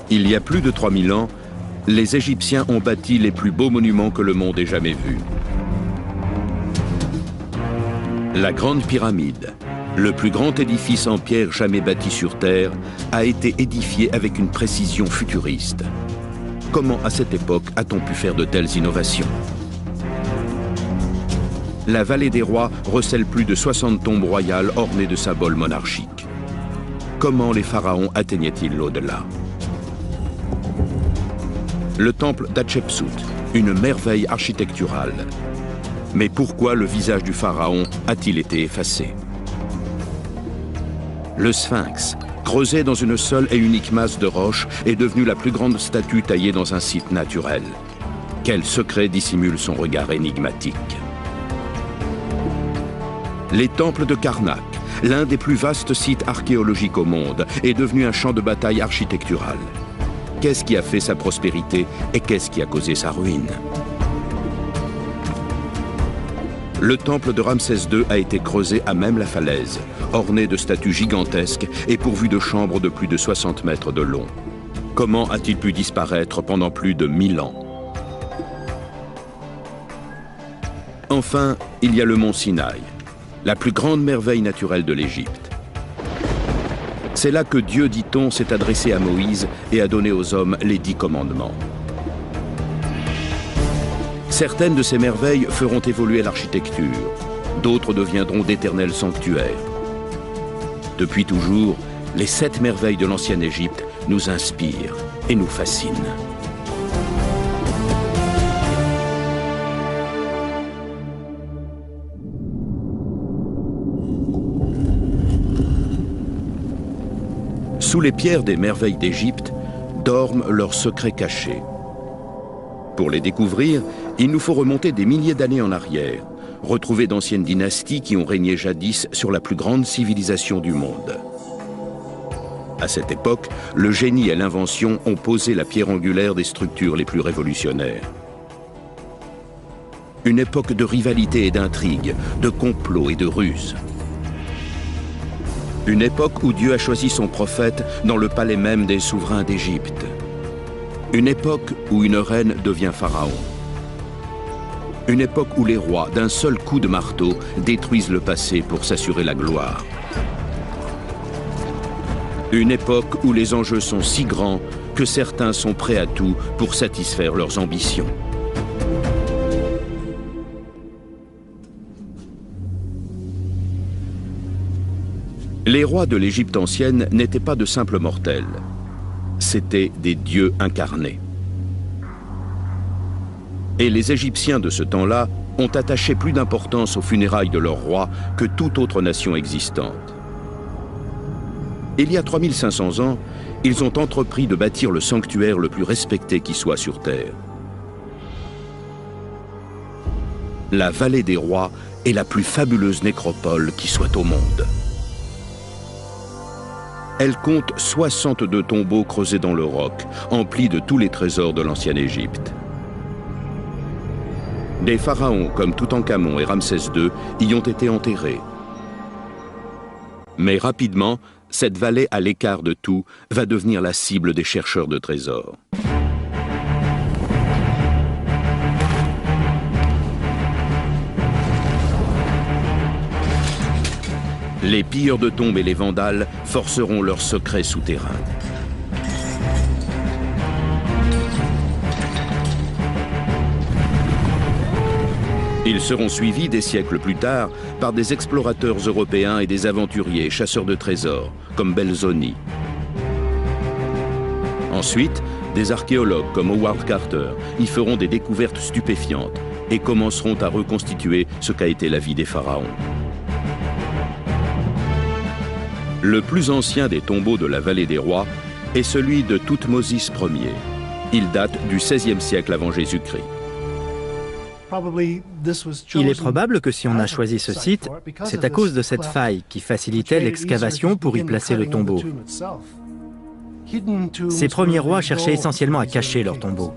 Il y a plus de 3000 ans, les Égyptiens ont bâti les plus beaux monuments que le monde ait jamais vus. La Grande Pyramide, le plus grand édifice en pierre jamais bâti sur Terre, a été édifié avec une précision futuriste. Comment, à cette époque, a-t-on pu faire de telles innovations? La vallée des rois recèle plus de 60 tombes royales ornées de symboles monarchiques. Comment les pharaons atteignaient-ils l'au-delà? Le temple d'Hatchepsout, une merveille architecturale. Mais pourquoi le visage du pharaon a-t-il été effacé? Le Sphinx, creusé dans une seule et unique masse de roche, est devenu la plus grande statue taillée dans un site naturel. Quel secret dissimule son regard énigmatique? Les temples de Karnak, l'un des plus vastes sites archéologiques au monde, est devenu un champ de bataille architectural. Qu'est-ce qui a fait sa prospérité et qu'est-ce qui a causé sa ruine? Le temple de Ramsès II a été creusé à même la falaise, orné de statues gigantesques et pourvu de chambres de plus de 60 mètres de long. Comment a-t-il pu disparaître pendant plus de 1000 ans? Enfin, il y a le mont Sinaï, la plus grande merveille naturelle de l'Égypte. C'est là que Dieu, dit-on, s'est adressé à Moïse et a donné aux hommes les 10 commandements. Certaines de ces merveilles feront évoluer l'architecture, d'autres deviendront d'éternels sanctuaires. Depuis toujours, les 7 merveilles de l'ancienne Égypte nous inspirent et nous fascinent. Sous les pierres des merveilles d'Égypte dorment leurs secrets cachés. Pour les découvrir, il nous faut remonter des milliers d'années en arrière, retrouver d'anciennes dynasties qui ont régné jadis sur la plus grande civilisation du monde. À cette époque, le génie et l'invention ont posé la pierre angulaire des structures les plus révolutionnaires. Une époque de rivalité et d'intrigue, de complots et de ruses. Une époque où Dieu a choisi son prophète dans le palais même des souverains d'Égypte. Une époque où une reine devient pharaon. Une époque où les rois, d'un seul coup de marteau, détruisent le passé pour s'assurer la gloire. Une époque où les enjeux sont si grands que certains sont prêts à tout pour satisfaire leurs ambitions. Les rois de l'Égypte ancienne n'étaient pas de simples mortels. C'étaient des dieux incarnés. Et les Égyptiens de ce temps-là ont attaché plus d'importance aux funérailles de leur roi que toute autre nation existante. Il y a 3500 ans, ils ont entrepris de bâtir le sanctuaire le plus respecté qui soit sur Terre. La vallée des rois est la plus fabuleuse nécropole qui soit au monde. Elle compte 62 tombeaux creusés dans le roc, emplis de tous les trésors de l'ancienne Égypte. Des pharaons comme Toutankhamon et Ramsès II y ont été enterrés. Mais rapidement, cette vallée à l'écart de tout va devenir la cible des chercheurs de trésors. Les pilleurs de tombes et les vandales forceront leurs secrets souterrains. Ils seront suivis des siècles plus tard par des explorateurs européens et des aventuriers chasseurs de trésors, comme Belzoni. Ensuite, des archéologues comme Howard Carter y feront des découvertes stupéfiantes et commenceront à reconstituer ce qu'a été la vie des pharaons. Le plus ancien des tombeaux de la vallée des rois est celui de Thoutmôsis Ier. Il date du XVIe siècle avant Jésus-Christ. Il est probable que si on a choisi ce site, c'est à cause de cette faille qui facilitait l'excavation pour y placer le tombeau. Ces premiers rois cherchaient essentiellement à cacher leur tombeau.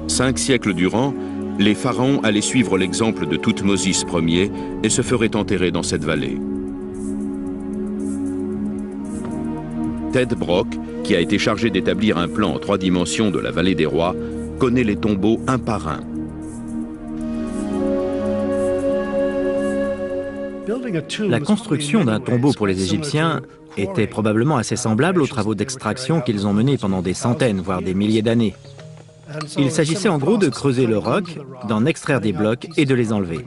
5 siècles durant, les pharaons allaient suivre l'exemple de Thoutmôsis Ier et se feraient enterrer dans cette vallée. Ted Brock, qui a été chargé d'établir un plan en 3 dimensions de la vallée des rois, connaît les tombeaux un par un. La construction d'un tombeau pour les Égyptiens était probablement assez semblable aux travaux d'extraction qu'ils ont menés pendant des centaines, voire des milliers d'années. Il s'agissait en gros de creuser le roc, d'en extraire des blocs et de les enlever.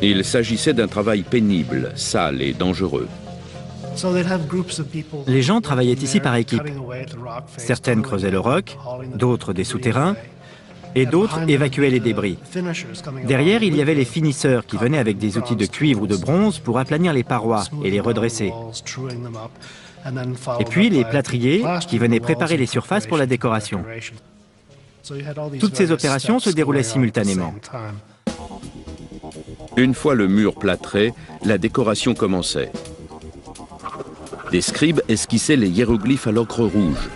Il s'agissait d'un travail pénible, sale et dangereux. Les gens travaillaient ici par équipe. Certaines creusaient le roc, d'autres des souterrains, et d'autres évacuaient les débris. Derrière, il y avait les finisseurs qui venaient avec des outils de cuivre ou de bronze pour aplanir les parois et les redresser. Et puis les plâtriers qui venaient préparer les surfaces pour la décoration. Toutes ces opérations se déroulaient simultanément. Une fois le mur plâtré, la décoration commençait. Des scribes esquissaient les hiéroglyphes à l'ocre rouge.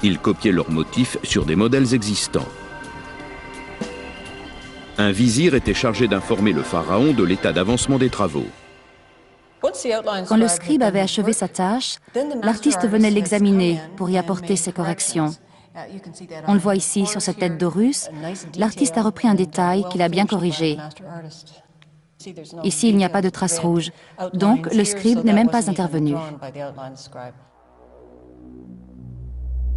Ils copiaient leurs motifs sur des modèles existants. Un vizir était chargé d'informer le pharaon de l'état d'avancement des travaux. Quand le scribe avait achevé sa tâche, l'artiste venait l'examiner pour y apporter ses corrections. On le voit ici sur cette tête d'Horus, l'artiste a repris un détail qu'il a bien corrigé. Ici, il n'y a pas de traces rouges, donc le scribe n'est même pas intervenu.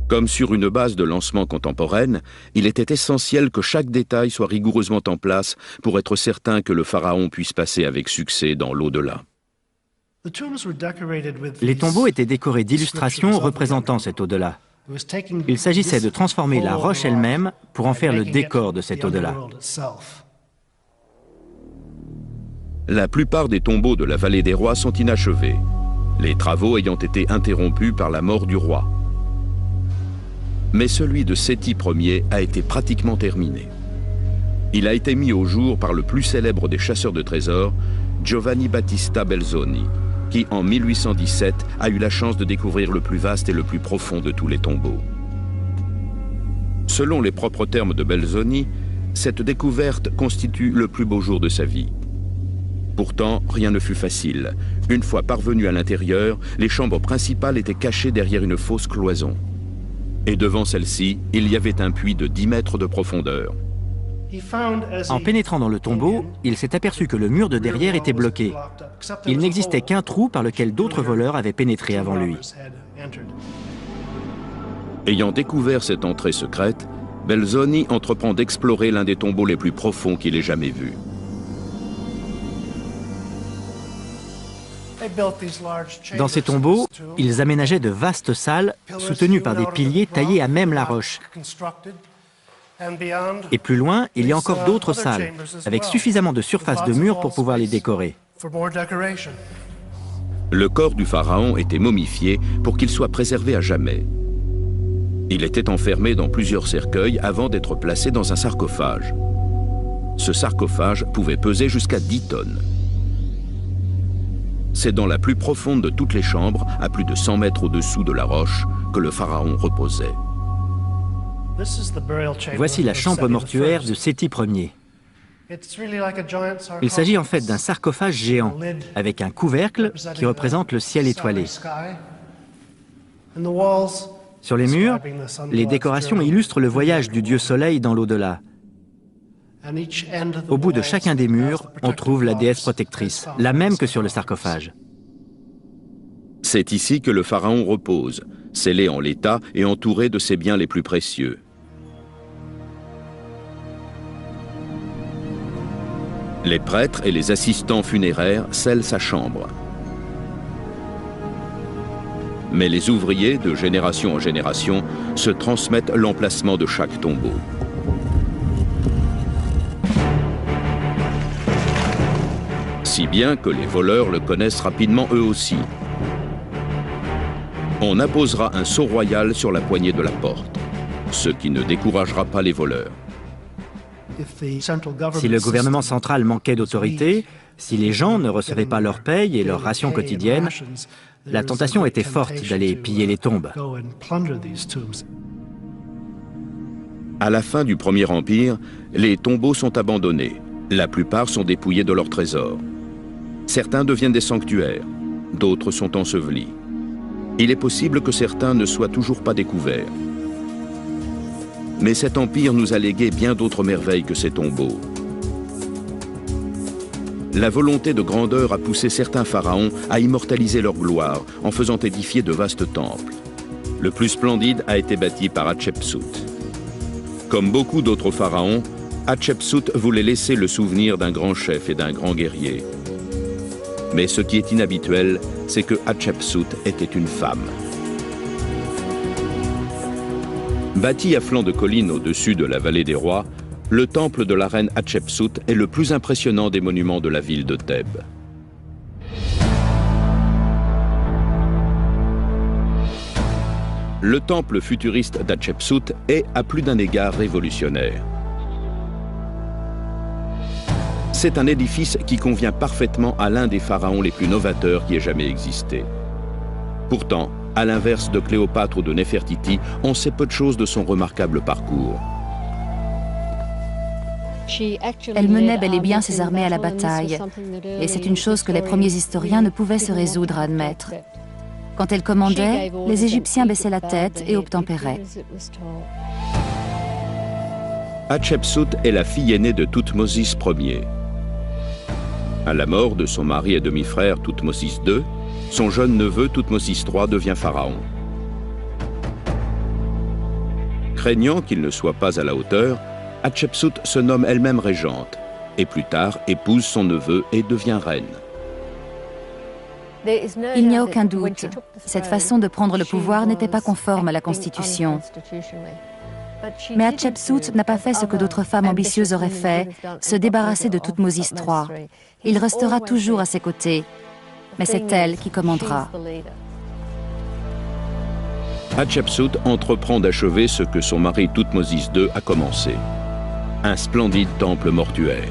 Comme sur une base de lancement contemporaine, il était essentiel que chaque détail soit rigoureusement en place pour être certain que le pharaon puisse passer avec succès dans l'au-delà. Les tombeaux étaient décorés d'illustrations représentant cet au-delà. Il s'agissait de transformer la roche elle-même pour en faire le décor de cet au-delà. La plupart des tombeaux de la vallée des rois sont inachevés, les travaux ayant été interrompus par la mort du roi. Mais celui de Séti Ier a été pratiquement terminé. Il a été mis au jour par le plus célèbre des chasseurs de trésors, Giovanni Battista Belzoni, qui en 1817 a eu la chance de découvrir le plus vaste et le plus profond de tous les tombeaux. Selon les propres termes de Belzoni, cette découverte constitue le plus beau jour de sa vie. Pourtant, rien ne fut facile. Une fois parvenu à l'intérieur, les chambres principales étaient cachées derrière une fausse cloison. Et devant celle-ci, il y avait un puits de 10 mètres de profondeur. En pénétrant dans le tombeau, il s'est aperçu que le mur de derrière était bloqué. Il n'existait qu'un trou par lequel d'autres voleurs avaient pénétré avant lui. Ayant découvert cette entrée secrète, Belzoni entreprend d'explorer l'un des tombeaux les plus profonds qu'il ait jamais vus. Dans ces tombeaux, ils aménageaient de vastes salles soutenues par des piliers taillés à même la roche. Et plus loin, il y a encore d'autres salles, avec suffisamment de surface de mur pour pouvoir les décorer. Le corps du pharaon était momifié pour qu'il soit préservé à jamais. Il était enfermé dans plusieurs cercueils avant d'être placé dans un sarcophage. Ce sarcophage pouvait peser jusqu'à 10 tonnes. C'est dans la plus profonde de toutes les chambres, à plus de 100 mètres au-dessous de la roche, que le pharaon reposait. Voici la chambre mortuaire de Séti Ier. Il s'agit en fait d'un sarcophage géant, avec un couvercle qui représente le ciel étoilé. Sur les murs, les décorations illustrent le voyage du dieu soleil dans l'au-delà. Au bout de chacun des murs, on trouve la déesse protectrice, la même que sur le sarcophage. C'est ici que le pharaon repose, scellé en l'état et entouré de ses biens les plus précieux. Les prêtres et les assistants funéraires scellent sa chambre. Mais les ouvriers, de génération en génération, se transmettent l'emplacement de chaque tombeau. Si bien que les voleurs le connaissent rapidement eux aussi. On apposera un sceau royal sur la poignée de la porte, ce qui ne découragera pas les voleurs. Si le gouvernement central manquait d'autorité, si les gens ne recevaient pas leur paye et leur ration quotidienne, la tentation était forte d'aller piller les tombes. À la fin du Premier Empire, les tombeaux sont abandonnés. La plupart sont dépouillés de leurs trésors. Certains deviennent des sanctuaires, d'autres sont ensevelis. Il est possible que certains ne soient toujours pas découverts. Mais cet empire nous a légué bien d'autres merveilles que ces tombeaux. La volonté de grandeur a poussé certains pharaons à immortaliser leur gloire en faisant édifier de vastes temples. Le plus splendide a été bâti par Hatshepsut. Comme beaucoup d'autres pharaons, Hatshepsut voulait laisser le souvenir d'un grand chef et d'un grand guerrier. Mais ce qui est inhabituel, c'est que Hatshepsut était une femme. Bâti à flanc de colline au-dessus de la vallée des rois, le temple de la reine Hatshepsut est le plus impressionnant des monuments de la ville de Thèbes. Le temple futuriste d'Hatshepsut est à plus d'un égard révolutionnaire. C'est un édifice qui convient parfaitement à l'un des pharaons les plus novateurs qui ait jamais existé. Pourtant, à l'inverse de Cléopâtre ou de Néfertiti, on sait peu de choses de son remarquable parcours. Elle menait bel et bien ses armées à la bataille, et c'est une chose que les premiers historiens ne pouvaient se résoudre à admettre. Quand elle commandait, les Égyptiens baissaient la tête et obtempéraient. Hatshepsut est la fille aînée de Thoutmosis Ier. À la mort de son mari et demi-frère Thoutmosis II, son jeune neveu Thoutmosis III devient pharaon. Craignant qu'il ne soit pas à la hauteur, Hatshepsut se nomme elle-même régente, et plus tard épouse son neveu et devient reine. Il n'y a aucun doute, cette façon de prendre le pouvoir n'était pas conforme à la Constitution. Mais Hatshepsut n'a pas fait ce que d'autres femmes ambitieuses auraient fait, se débarrasser de Thoutmosis III. Il restera toujours à ses côtés, mais c'est elle qui commandera. Hatshepsut entreprend d'achever ce que son mari Thoutmosis II a commencé. Un splendide temple mortuaire.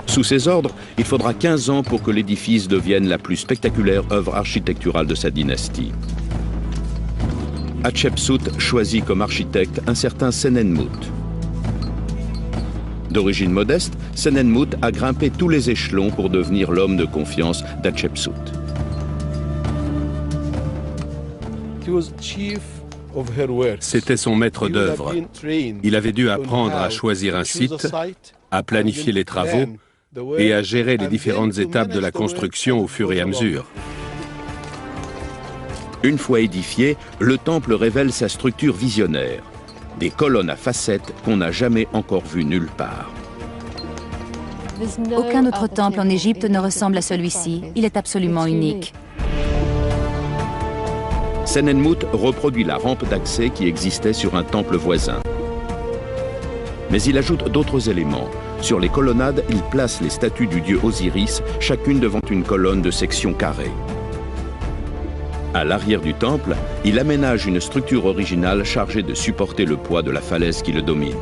Sous ses ordres, il faudra 15 ans pour que l'édifice devienne la plus spectaculaire œuvre architecturale de sa dynastie. Hatshepsut choisit comme architecte un certain Senenmut. D'origine modeste, Senenmut a grimpé tous les échelons pour devenir l'homme de confiance d'Hatshepsut. C'était son maître d'œuvre. Il avait dû apprendre à choisir un site, à planifier les travaux et à gérer les différentes étapes de la construction au fur et à mesure. Une fois édifié, le temple révèle sa structure visionnaire. Des colonnes à facettes qu'on n'a jamais encore vues nulle part. Aucun autre temple en Égypte ne ressemble à celui-ci. Il est absolument unique. Senenmut reproduit la rampe d'accès qui existait sur un temple voisin. Mais il ajoute d'autres éléments. Sur les colonnades, il place les statues du dieu Osiris, chacune devant une colonne de section carrée. À l'arrière du temple, il aménage une structure originale chargée de supporter le poids de la falaise qui le domine.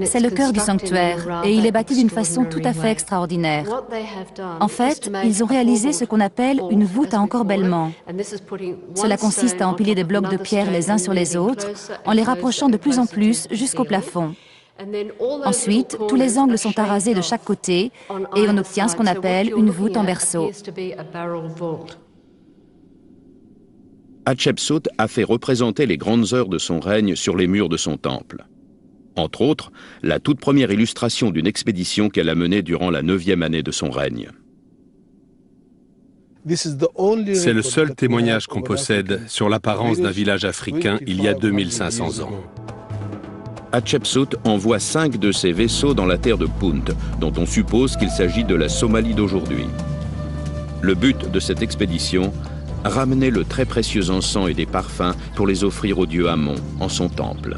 C'est le cœur du sanctuaire et il est bâti d'une façon tout à fait extraordinaire. En fait, ils ont réalisé ce qu'on appelle une voûte à encorbellement. Cela consiste à empiler des blocs de pierre les uns sur les autres en les rapprochant de plus en plus jusqu'au plafond. Ensuite, tous les angles sont arasés de chaque côté et on obtient ce qu'on appelle une voûte en berceau. Hatshepsut a fait représenter les grandes heures de son règne sur les murs de son temple. Entre autres, la toute première illustration d'une expédition qu'elle a menée durant la 9e année de son règne. C'est le seul témoignage qu'on possède sur l'apparence d'un village africain il y a 2500 ans. Hatshepsut envoie 5 de ses vaisseaux dans la terre de Punt, dont on suppose qu'il s'agit de la Somalie d'aujourd'hui. Le but de cette expédition, ramener le très précieux encens et des parfums pour les offrir au dieu Amon en son temple.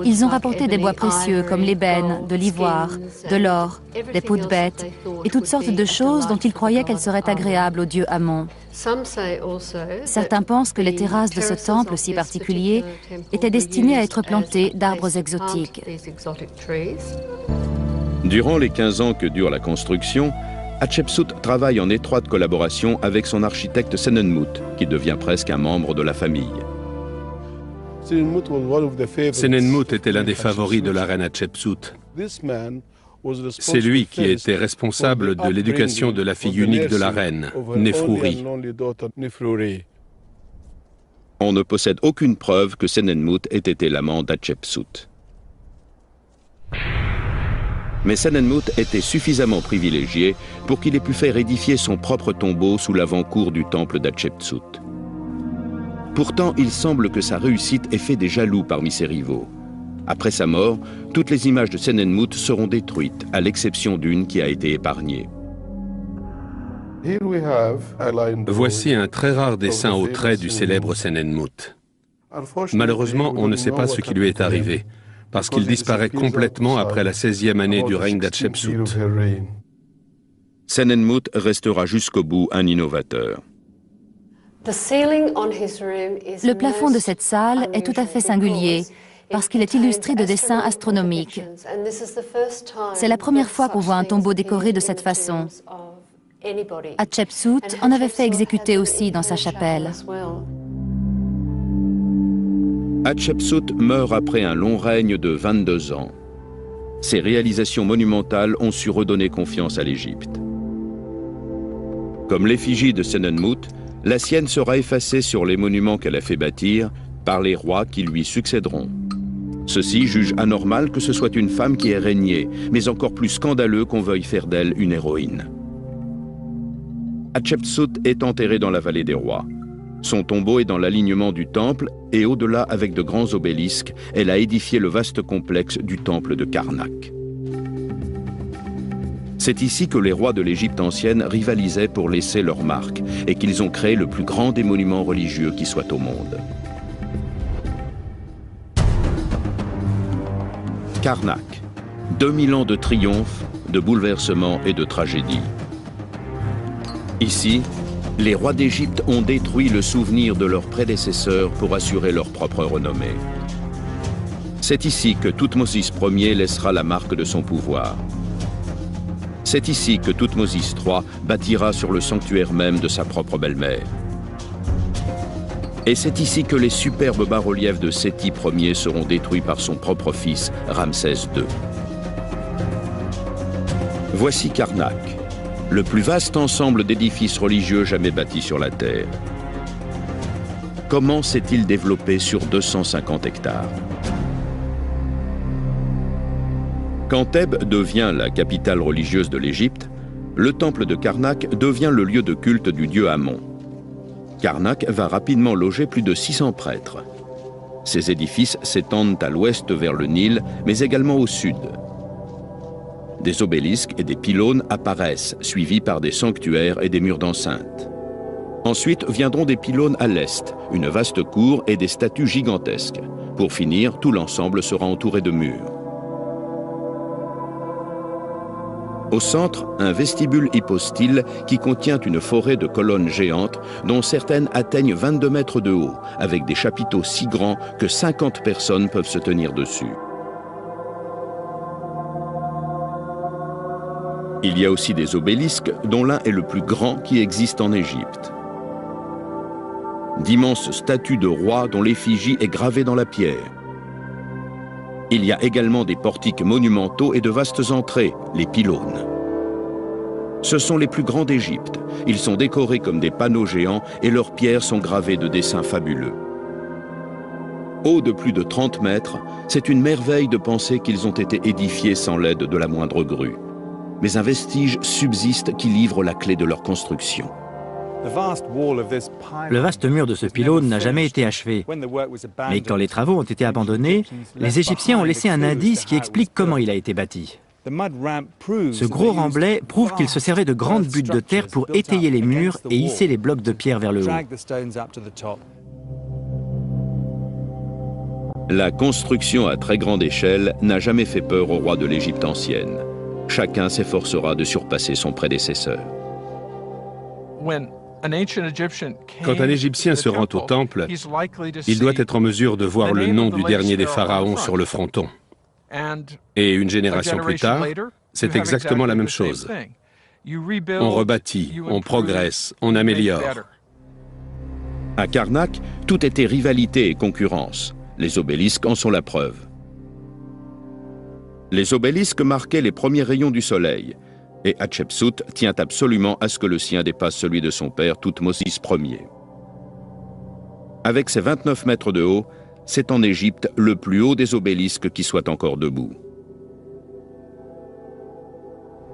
Ils ont rapporté des bois précieux comme l'ébène, de l'ivoire, de l'or, des peaux de bêtes et toutes sortes de choses dont ils croyaient qu'elles seraient agréables au dieu Amon. Certains pensent que les terrasses de ce temple si particulier étaient destinées à être plantées d'arbres exotiques. Durant les 15 ans que dure la construction, Hatshepsut travaille en étroite collaboration avec son architecte Senenmut, qui devient presque un membre de la famille. Senenmut était l'un des favoris de la reine Hatshepsut. C'est lui qui était responsable de l'éducation de la fille unique de la reine, Nefrouri. On ne possède aucune preuve que Senenmut ait été l'amant d'Hatshepsut. Mais Senenmut était suffisamment privilégié pour qu'il ait pu faire édifier son propre tombeau sous l'avant-cour du temple d'Hatshepsut. Pourtant, il semble que sa réussite ait fait des jaloux parmi ses rivaux. Après sa mort, toutes les images de Senenmut seront détruites, à l'exception d'une qui a été épargnée. Voici un très rare dessin au trait du célèbre Senenmut. Malheureusement, on ne sait pas ce qui lui est arrivé, parce qu'il disparaît complètement après la 16e année du règne d'Hatshepsut. Senenmut restera jusqu'au bout un innovateur. Le plafond de cette salle est tout à fait singulier parce qu'il est illustré de dessins astronomiques. C'est la première fois qu'on voit un tombeau décoré de cette façon. Hatshepsut en avait fait exécuter aussi dans sa chapelle. Hatshepsut meurt après un long règne de 22 ans. Ses réalisations monumentales ont su redonner confiance à l'Égypte. Comme l'effigie de Senenmut, la sienne sera effacée sur les monuments qu'elle a fait bâtir par les rois qui lui succéderont. Ceux-ci jugent anormal que ce soit une femme qui ait régné, mais encore plus scandaleux qu'on veuille faire d'elle une héroïne. Hatshepsut est enterrée dans la vallée des rois. Son tombeau est dans l'alignement du temple et au-delà, avec de grands obélisques, elle a édifié le vaste complexe du temple de Karnak. C'est ici que les rois de l'Égypte ancienne rivalisaient pour laisser leur marque et qu'ils ont créé le plus grand des monuments religieux qui soit au monde. Karnak, 2000 ans de triomphe, de bouleversement et de tragédie. Ici, les rois d'Égypte ont détruit le souvenir de leurs prédécesseurs pour assurer leur propre renommée. C'est ici que Thoutmôsis Ier laissera la marque de son pouvoir. C'est ici que Thoutmôsis III bâtira sur le sanctuaire même de sa propre belle-mère. Et c'est ici que les superbes bas-reliefs de Séti Ier seront détruits par son propre fils, Ramsès II. Voici Karnak, le plus vaste ensemble d'édifices religieux jamais bâtis sur la Terre. Comment s'est-il développé sur 250 hectares? Quand Thèbes devient la capitale religieuse de l'Égypte, le temple de Karnak devient le lieu de culte du dieu Amon. Karnak va rapidement loger plus de 600 prêtres. Ces édifices s'étendent à l'ouest vers le Nil, mais également au sud. Des obélisques et des pylônes apparaissent, suivis par des sanctuaires et des murs d'enceinte. Ensuite viendront des pylônes à l'est, une vaste cour et des statues gigantesques. Pour finir, tout l'ensemble sera entouré de murs. Au centre, un vestibule hypostyle qui contient une forêt de colonnes géantes dont certaines atteignent 22 mètres de haut, avec des chapiteaux si grands que 50 personnes peuvent se tenir dessus. Il y a aussi des obélisques dont l'un est le plus grand qui existe en Égypte. D'immenses statues de rois dont l'effigie est gravée dans la pierre. Il y a également des portiques monumentaux et de vastes entrées, les pylônes. Ce sont les plus grands d'Égypte. Ils sont décorés comme des panneaux géants et leurs pierres sont gravées de dessins fabuleux. Hauts de plus de 30 mètres, c'est une merveille de penser qu'ils ont été édifiés sans l'aide de la moindre grue. Mais un vestige subsiste qui livre la clé de leur construction. Le vaste mur de ce pylône n'a jamais été achevé. Mais quand les travaux ont été abandonnés, les Égyptiens ont laissé un indice qui explique comment il a été bâti. Ce gros remblai prouve qu'il se servait de grandes buttes de terre pour étayer les murs et hisser les blocs de pierre vers le haut. La construction à très grande échelle n'a jamais fait peur aux rois de l'Égypte ancienne. Chacun s'efforcera de surpasser son prédécesseur. Quand un Égyptien se rend au temple, il doit être en mesure de voir le nom du dernier des pharaons sur le fronton. Et une génération plus tard, c'est exactement la même chose. On rebâtit, on progresse, on améliore. À Karnak, tout était rivalité et concurrence. Les obélisques en sont la preuve. Les obélisques marquaient les premiers rayons du soleil, et Hatshepsut tient absolument à ce que le sien dépasse celui de son père Thoutmosis Ier. Avec ses 29 mètres de haut, c'est en Égypte le plus haut des obélisques qui soit encore debout.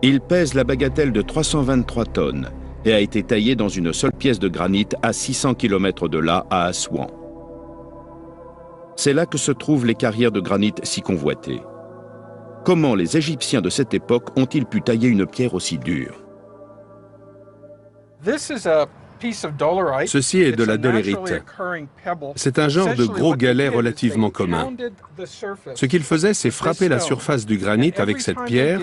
Il pèse la bagatelle de 323 tonnes et a été taillé dans une seule pièce de granit à 600 km de là, à Assouan. C'est là que se trouvent les carrières de granit si convoitées. Comment les Égyptiens de cette époque ont-ils pu tailler une pierre aussi dure? Ceci est de la dolérite. C'est un genre de gros galet relativement commun. Ce qu'ils faisaient, c'est frapper la surface du granit avec cette pierre,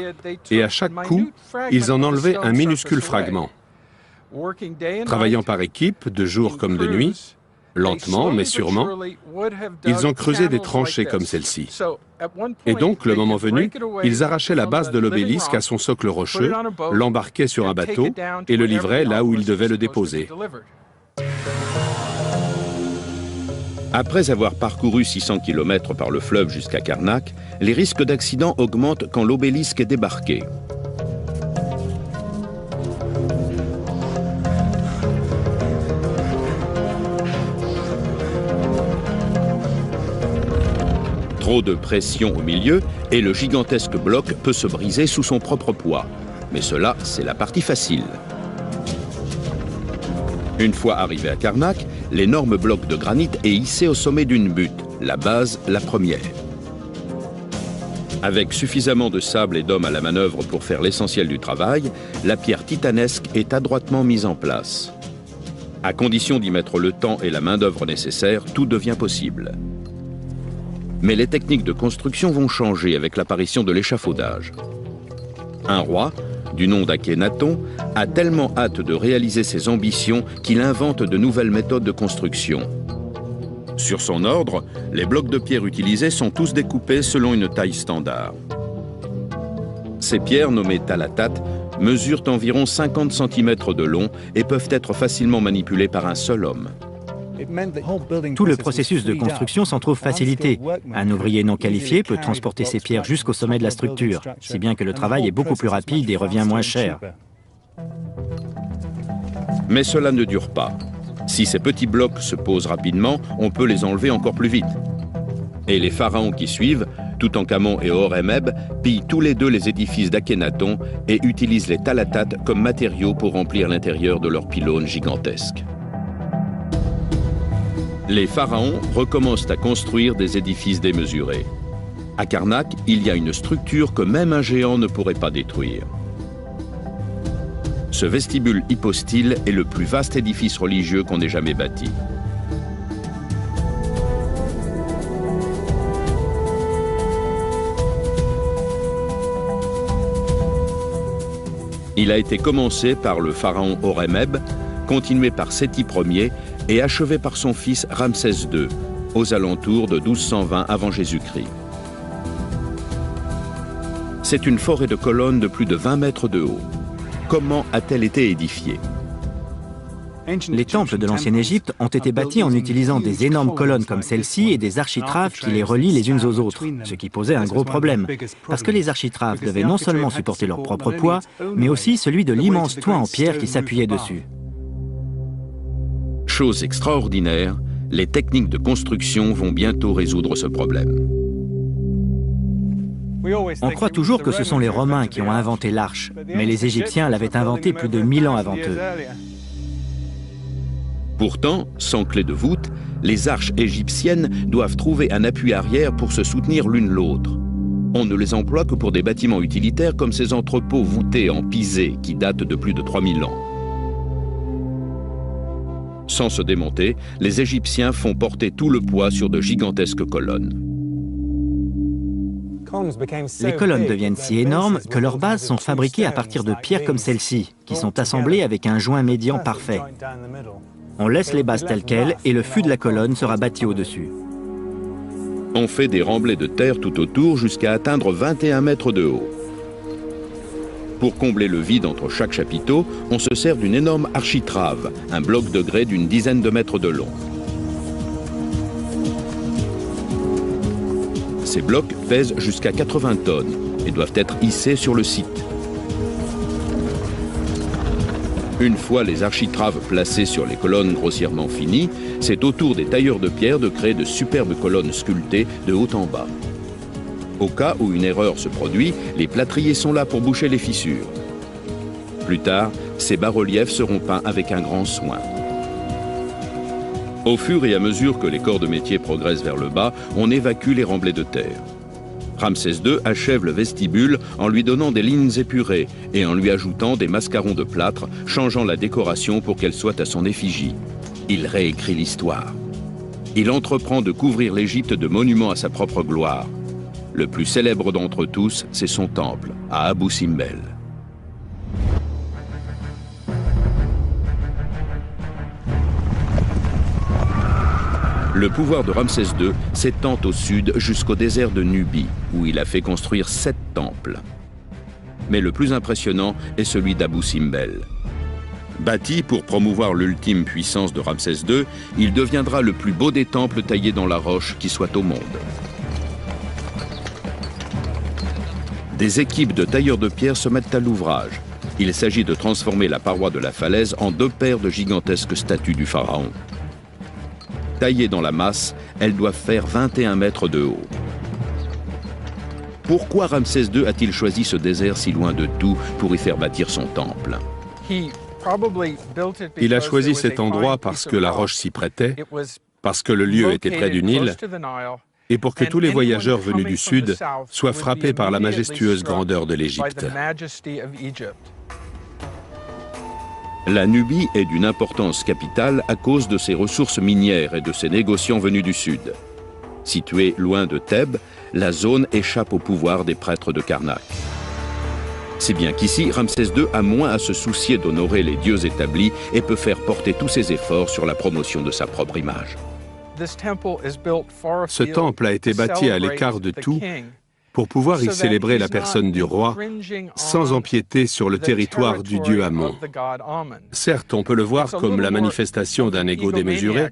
et à chaque coup, ils en enlevaient un minuscule fragment. Travaillant par équipe, de jour comme de nuit, lentement mais sûrement, ils ont creusé des tranchées comme celle-ci. Et donc, le moment venu, ils arrachaient la base de l'obélisque à son socle rocheux, l'embarquaient sur un bateau et le livraient là où ils devaient le déposer. Après avoir parcouru 600 km par le fleuve jusqu'à Karnak, les risques d'accident augmentent quand l'obélisque est débarqué. Trop de pression au milieu et le gigantesque bloc peut se briser sous son propre poids. Mais cela, c'est la partie facile. Une fois arrivé à Karnak, l'énorme bloc de granit est hissé au sommet d'une butte, la base, la première. Avec suffisamment de sable et d'hommes à la manœuvre pour faire l'essentiel du travail, la pierre titanesque est adroitement mise en place. À condition d'y mettre le temps et la main-d'œuvre nécessaires, tout devient possible. Mais les techniques de construction vont changer avec l'apparition de l'échafaudage. Un roi, du nom d'Akhénaton, a tellement hâte de réaliser ses ambitions qu'il invente de nouvelles méthodes de construction. Sur son ordre, les blocs de pierre utilisés sont tous découpés selon une taille standard. Ces pierres, nommées talatat, mesurent environ 50 cm de long et peuvent être facilement manipulées par un seul homme. Tout le processus de construction s'en trouve facilité. Un ouvrier non qualifié peut transporter ces pierres jusqu'au sommet de la structure, si bien que le travail est beaucoup plus rapide et revient moins cher. Mais cela ne dure pas. Si ces petits blocs se posent rapidement, on peut les enlever encore plus vite. Et les pharaons qui suivent, Toutankhamon et Horemheb, pillent tous les deux les édifices d'Akhénaton et utilisent les talatat comme matériaux pour remplir l'intérieur de leurs pylônes gigantesques. Les pharaons recommencent à construire des édifices démesurés. À Karnak, il y a une structure que même un géant ne pourrait pas détruire. Ce vestibule hypostyle est le plus vaste édifice religieux qu'on ait jamais bâti. Il a été commencé par le pharaon Horemheb, continué par Séti Ier et achevé par son fils Ramsès II, aux alentours de 1220 avant Jésus-Christ. C'est une forêt de colonnes de plus de 20 mètres de haut. Comment a-t-elle été édifiée? Les temples de l'ancienne Égypte ont été bâtis en utilisant des énormes colonnes comme celle-ci et des architraves qui les relient les unes aux autres, ce qui posait un gros problème, parce que les architraves devaient non seulement supporter leur propre poids, mais aussi celui de l'immense toit en pierre qui s'appuyait dessus. Chose extraordinaire, les techniques de construction vont bientôt résoudre ce problème. On croit toujours que ce sont les Romains qui ont inventé l'arche, mais les Égyptiens l'avaient inventée plus de 1000 ans avant eux. Pourtant, sans clé de voûte, les arches égyptiennes doivent trouver un appui arrière pour se soutenir l'une l'autre. On ne les emploie que pour des bâtiments utilitaires comme ces entrepôts voûtés en pisé qui datent de plus de 3000 ans. Sans se démonter, les Égyptiens font porter tout le poids sur de gigantesques colonnes. Les colonnes deviennent si énormes que leurs bases sont fabriquées à partir de pierres comme celle-ci, qui sont assemblées avec un joint médian parfait. On laisse les bases telles quelles et le fût de la colonne sera bâti au-dessus. On fait des remblais de terre tout autour jusqu'à atteindre 21 mètres de haut. Pour combler le vide entre chaque chapiteau, on se sert d'une énorme architrave, un bloc de grès d'une dizaine de mètres de long. Ces blocs pèsent jusqu'à 80 tonnes et doivent être hissés sur le site. Une fois les architraves placés sur les colonnes grossièrement finies, c'est au tour des tailleurs de pierre de créer de superbes colonnes sculptées de haut en bas. Au cas où une erreur se produit, les plâtriers sont là pour boucher les fissures. Plus tard, ces bas-reliefs seront peints avec un grand soin. Au fur et à mesure que les corps de métier progressent vers le bas, on évacue les remblais de terre. Ramsès II achève le vestibule en lui donnant des lignes épurées et en lui ajoutant des mascarons de plâtre, changeant la décoration pour qu'elle soit à son effigie. Il réécrit l'histoire. Il entreprend de couvrir l'Égypte de monuments à sa propre gloire. Le plus célèbre d'entre tous, c'est son temple, à Abou Simbel. Le pouvoir de Ramsès II s'étend au sud jusqu'au désert de Nubie, où il a fait construire 7 temples. Mais le plus impressionnant est celui d'Abou Simbel. Bâti pour promouvoir l'ultime puissance de Ramsès II, il deviendra le plus beau des temples taillés dans la roche qui soit au monde. Des équipes de tailleurs de pierre se mettent à l'ouvrage. Il s'agit de transformer la paroi de la falaise en 2 paires de gigantesques statues du pharaon. Taillées dans la masse, elles doivent faire 21 mètres de haut. Pourquoi Ramsès II a-t-il choisi ce désert si loin de tout pour y faire bâtir son temple? Il a choisi cet endroit parce que la roche s'y prêtait, parce que le lieu était près du Nil, et pour que tous les voyageurs venus du sud soient frappés par la majestueuse grandeur de l'Égypte. La Nubie est d'une importance capitale à cause de ses ressources minières et de ses négociants venus du sud. Située loin de Thèbes, la zone échappe au pouvoir des prêtres de Karnak. C'est bien qu'ici, Ramsès II a moins à se soucier d'honorer les dieux établis et peut faire porter tous ses efforts sur la promotion de sa propre image. Ce temple a été bâti à l'écart de tout pour pouvoir y célébrer la personne du roi sans empiéter sur le territoire du dieu Amon. Certes, on peut le voir comme la manifestation d'un ego démesuré,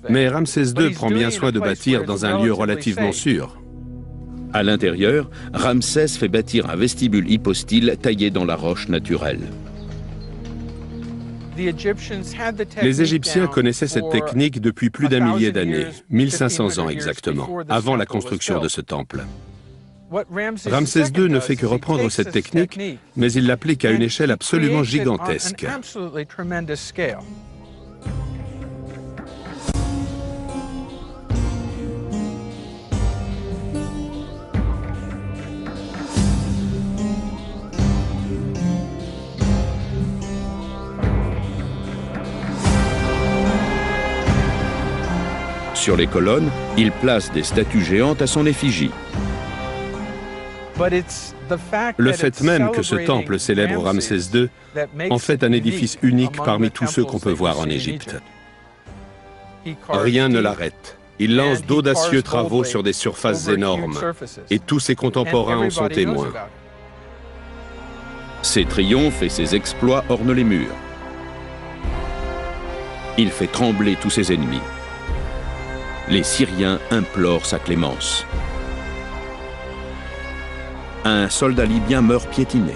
mais Ramsès II prend bien soin de bâtir dans un lieu relativement sûr. À l'intérieur, Ramsès fait bâtir un vestibule hypostyle taillé dans la roche naturelle. Les Égyptiens connaissaient cette technique depuis plus d'1 millier d'années, 1500 ans exactement, avant la construction de ce temple. Ramsès II ne fait que reprendre cette technique, mais il l'applique à une échelle absolument gigantesque. Sur les colonnes, il place des statues géantes à son effigie. Le fait même que ce temple célèbre Ramsès II en fait un édifice unique parmi tous ceux qu'on peut voir en Égypte. Rien ne l'arrête. Il lance d'audacieux travaux sur des surfaces énormes, et tous ses contemporains en sont témoins. Ses triomphes et ses exploits ornent les murs. Il fait trembler tous ses ennemis. Les Syriens implorent sa clémence. Un soldat libyen meurt piétiné.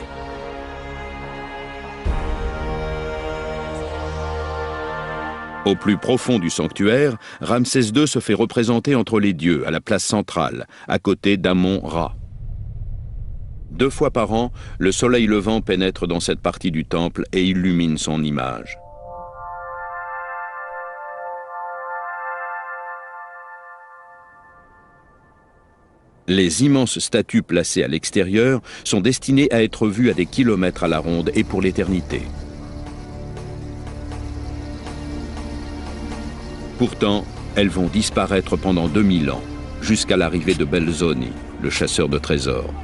Au plus profond du sanctuaire, Ramsès II se fait représenter entre les dieux à la place centrale, à côté d'Amon-Ra. 2 fois par an, le soleil levant pénètre dans cette partie du temple et illumine son image. Les immenses statues placées à l'extérieur sont destinées à être vues à des kilomètres à la ronde et pour l'éternité. Pourtant, elles vont disparaître pendant 2000 ans, jusqu'à l'arrivée de Belzoni, le chasseur de trésors.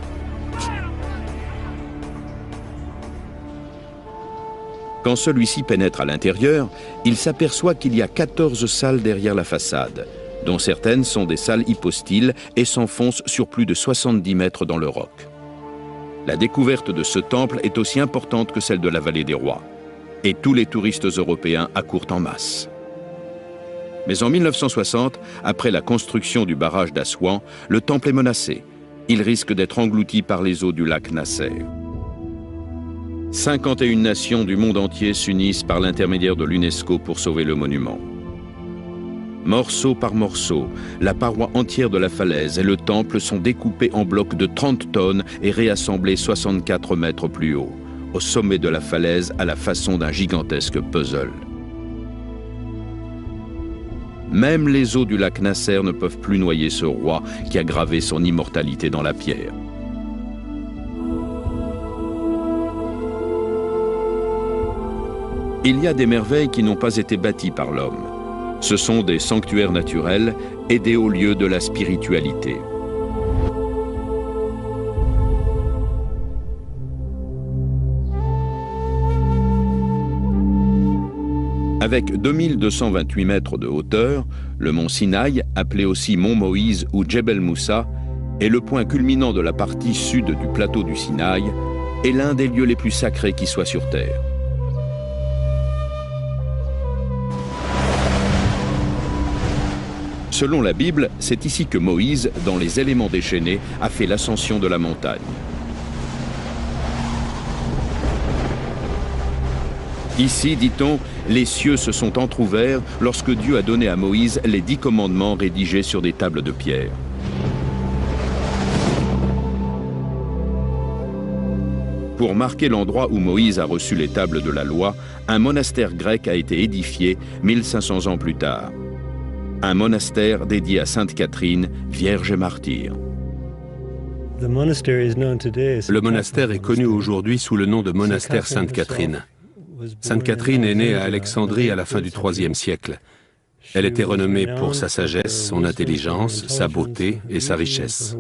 Quand celui-ci pénètre à l'intérieur, il s'aperçoit qu'il y a 14 salles derrière la façade, dont certaines sont des salles hypostyles et s'enfoncent sur plus de 70 mètres dans le roc. La découverte de ce temple est aussi importante que celle de la vallée des rois. Et tous les touristes européens accourent en masse. Mais en 1960, après la construction du barrage d'Assouan, le temple est menacé. Il risque d'être englouti par les eaux du lac Nasser. 51 nations du monde entier s'unissent par l'intermédiaire de l'UNESCO pour sauver le monument. Morceau par morceau, la paroi entière de la falaise et le temple sont découpés en blocs de 30 tonnes et réassemblés 64 mètres plus haut, au sommet de la falaise à la façon d'un gigantesque puzzle. Même les eaux du lac Nasser ne peuvent plus noyer ce roi qui a gravé son immortalité dans la pierre. Il y a des merveilles qui n'ont pas été bâties par l'homme. Ce sont des sanctuaires naturels et des hauts lieux de la spiritualité. Avec 2228 mètres de hauteur, le mont Sinaï, appelé aussi mont Moïse ou Djebel Moussa, est le point culminant de la partie sud du plateau du Sinaï et l'un des lieux les plus sacrés qui soient sur terre. Selon la Bible, c'est ici que Moïse, dans les éléments déchaînés, a fait l'ascension de la montagne. Ici, dit-on, les cieux se sont entr'ouverts lorsque Dieu a donné à Moïse les 10 commandements rédigés sur des tables de pierre. Pour marquer l'endroit où Moïse a reçu les tables de la loi, un monastère grec a été édifié 1500 ans plus tard. Un monastère dédié à Sainte Catherine, vierge et martyre. Le monastère est connu aujourd'hui sous le nom de monastère Sainte Catherine. Sainte Catherine est née à Alexandrie à la fin du IIIe siècle. Elle était renommée pour sa sagesse, son intelligence, sa beauté et sa richesse.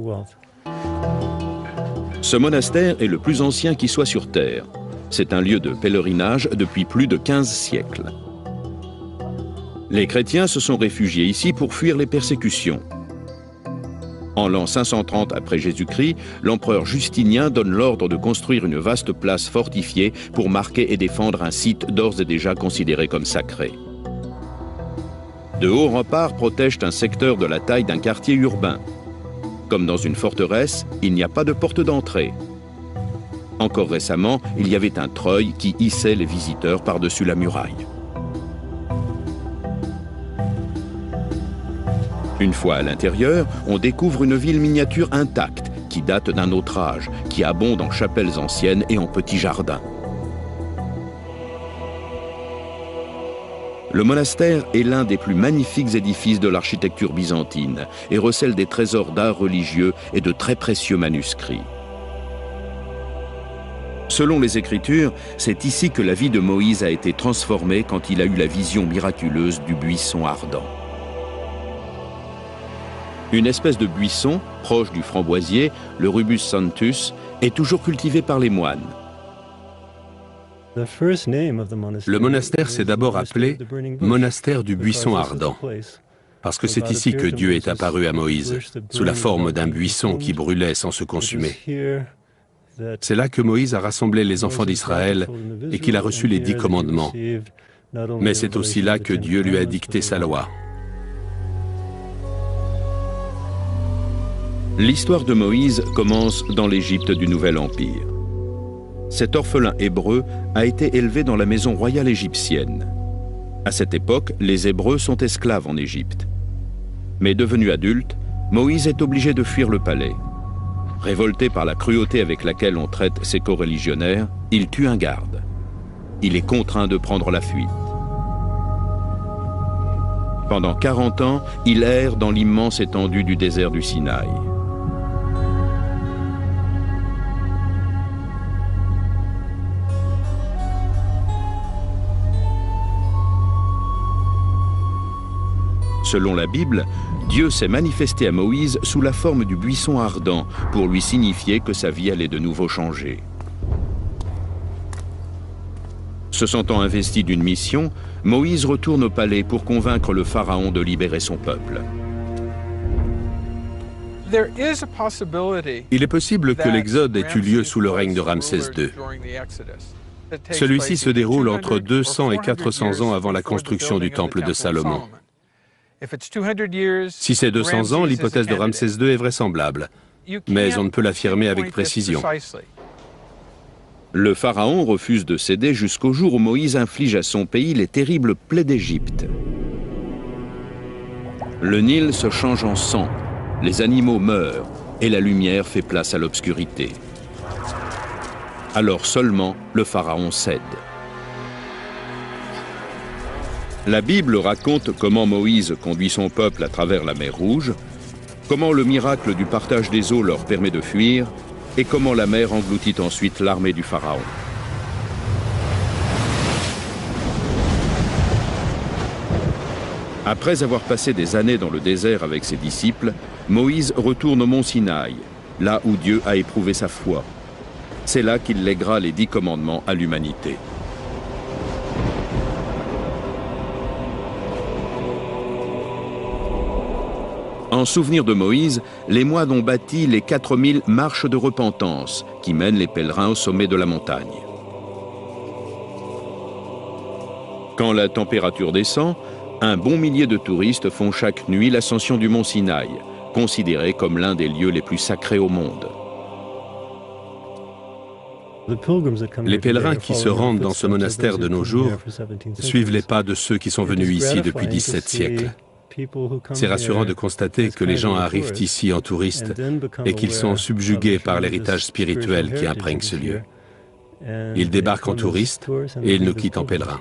Ce monastère est le plus ancien qui soit sur Terre. C'est un lieu de pèlerinage depuis plus de 15 siècles. Les chrétiens se sont réfugiés ici pour fuir les persécutions. En l'an 530 après Jésus-Christ, l'empereur Justinien donne l'ordre de construire une vaste place fortifiée pour marquer et défendre un site d'ores et déjà considéré comme sacré. De hauts remparts protègent un secteur de la taille d'un quartier urbain. Comme dans une forteresse, il n'y a pas de porte d'entrée. Encore récemment, il y avait un treuil qui hissait les visiteurs par-dessus la muraille. Une fois à l'intérieur, on découvre une ville miniature intacte qui date d'un autre âge, qui abonde en chapelles anciennes et en petits jardins. Le monastère est l'un des plus magnifiques édifices de l'architecture byzantine et recèle des trésors d'art religieux et de très précieux manuscrits. Selon les Écritures, c'est ici que la vie de Moïse a été transformée quand il a eu la vision miraculeuse du buisson ardent. Une espèce de buisson, proche du framboisier, le Rubus santus, est toujours cultivé par les moines. Le monastère s'est d'abord appelé monastère du buisson ardent, parce que c'est ici que Dieu est apparu à Moïse, sous la forme d'un buisson qui brûlait sans se consumer. C'est là que Moïse a rassemblé les enfants d'Israël et qu'il a reçu les 10 commandements. Mais c'est aussi là que Dieu lui a dicté sa loi. L'histoire de Moïse commence dans l'Égypte du Nouvel Empire. Cet orphelin hébreu a été élevé dans la maison royale égyptienne. À cette époque, les Hébreux sont esclaves en Égypte. Mais devenu adulte, Moïse est obligé de fuir le palais. Révolté par la cruauté avec laquelle on traite ses coreligionnaires, il tue un garde. Il est contraint de prendre la fuite. Pendant 40 ans, il erre dans l'immense étendue du désert du Sinaï. Selon la Bible, Dieu s'est manifesté à Moïse sous la forme du buisson ardent pour lui signifier que sa vie allait de nouveau changer. Se sentant investi d'une mission, Moïse retourne au palais pour convaincre le pharaon de libérer son peuple. Il est possible que l'Exode ait eu lieu sous le règne de Ramsès II. Celui-ci se déroule entre 200 et 400 ans avant la construction du temple de Salomon. Si c'est 200 ans, l'hypothèse de Ramsès II est vraisemblable, mais on ne peut l'affirmer avec précision. Le pharaon refuse de céder jusqu'au jour où Moïse inflige à son pays les terribles plaies d'Égypte. Le Nil se change en sang, les animaux meurent et la lumière fait place à l'obscurité. Alors seulement le pharaon cède. La Bible raconte comment Moïse conduit son peuple à travers la mer Rouge, comment le miracle du partage des eaux leur permet de fuir et comment la mer engloutit ensuite l'armée du pharaon. Après avoir passé des années dans le désert avec ses disciples, Moïse retourne au mont Sinaï, là où Dieu a éprouvé sa foi. C'est là qu'il lèguera les 10 commandements à l'humanité. En souvenir de Moïse, les moines ont bâti les 4000 marches de repentance qui mènent les pèlerins au sommet de la montagne. Quand la température descend, un bon millier de touristes font chaque nuit l'ascension du mont Sinaï, considéré comme l'un des lieux les plus sacrés au monde. Les pèlerins qui se rendent dans ce monastère de nos jours suivent les pas de ceux qui sont venus ici depuis 17 siècles. C'est rassurant de constater que les gens arrivent ici en touristes et qu'ils sont subjugués par l'héritage spirituel qui imprègne ce lieu. Ils débarquent en touristes et ils nous quittent en pèlerins.